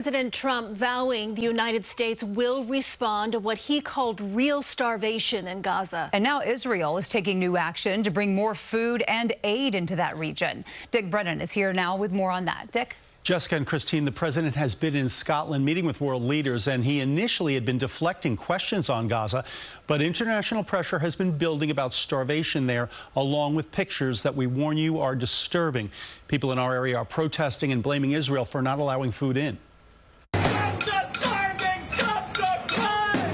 President Trump vowing the United States will respond to what he called real starvation in Gaza. And now Israel is taking new action to bring more food and aid into that region. Dick Brennan is here now with more on that. Dick? Jessica and Christine, the president has been in Scotland meeting with world leaders, and he initially had been deflecting questions on Gaza. But international pressure has been building about starvation there, along with pictures that we warn you are disturbing. People in our area are protesting and blaming Israel for not allowing food in.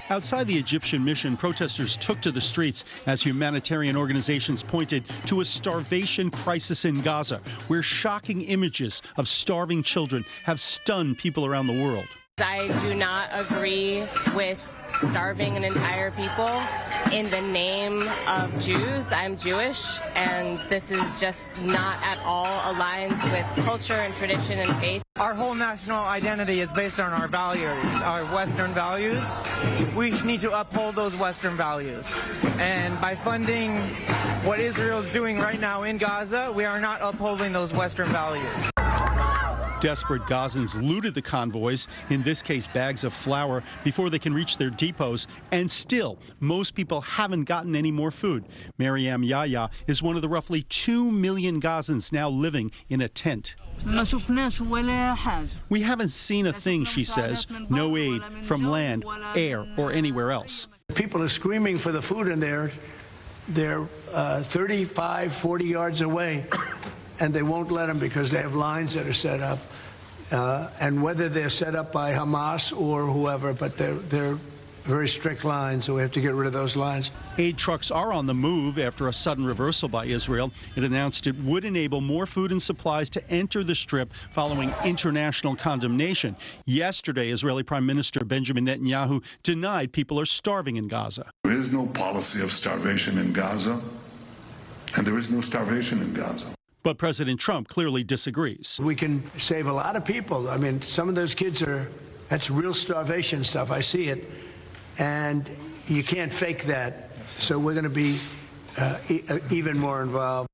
Outside the Egyptian mission, protesters took to the streets as humanitarian organizations pointed to a starvation crisis in Gaza, where shocking images of starving children have stunned people around the world. I do not agree with starving an entire people in the name of Jews. I'm Jewish, and this is just not at all aligned with culture and tradition and faith. Our whole national identity is based on our values, our Western values. We need to uphold those Western values. And by funding what Israel is doing right now in Gaza, we are not upholding those Western values. Desperate Gazans looted the convoys, in this case bags of flour, before they can reach their depots. And still, most people haven't gotten any more food. Maryam Yahya is one of the roughly 2 million Gazans now living in a tent. We haven't seen a thing, she says. No aid from land, air, or anywhere else. People are screaming for the food, and they're 35, 40 yards away. And they won't let them because they have lines that are set up. And whether they're set up by Hamas or whoever, but they're very strict lines, so we have to get rid of those lines. Aid trucks are on the move after a sudden reversal by Israel. It announced it would enable more food and supplies to enter the Strip following international condemnation. Yesterday, Israeli Prime Minister Benjamin Netanyahu denied people are starving in Gaza. There is no policy of starvation in Gaza, and there is no starvation in Gaza. But President Trump clearly disagrees. We can save a lot of people. I mean, some of those kids that's real starvation stuff. I see it. And you can't fake that. So we're going to be even more involved.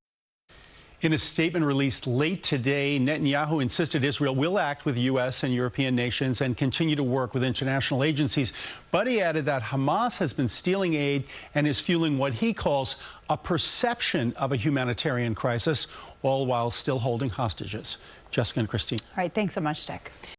In a statement released late today, Netanyahu insisted Israel will act with U.S. and European nations and continue to work with international agencies. But he added that Hamas has been stealing aid and is fueling what he calls a perception of a humanitarian crisis, all while still holding hostages. Jessica and Christine. All right, thanks so much, Dick.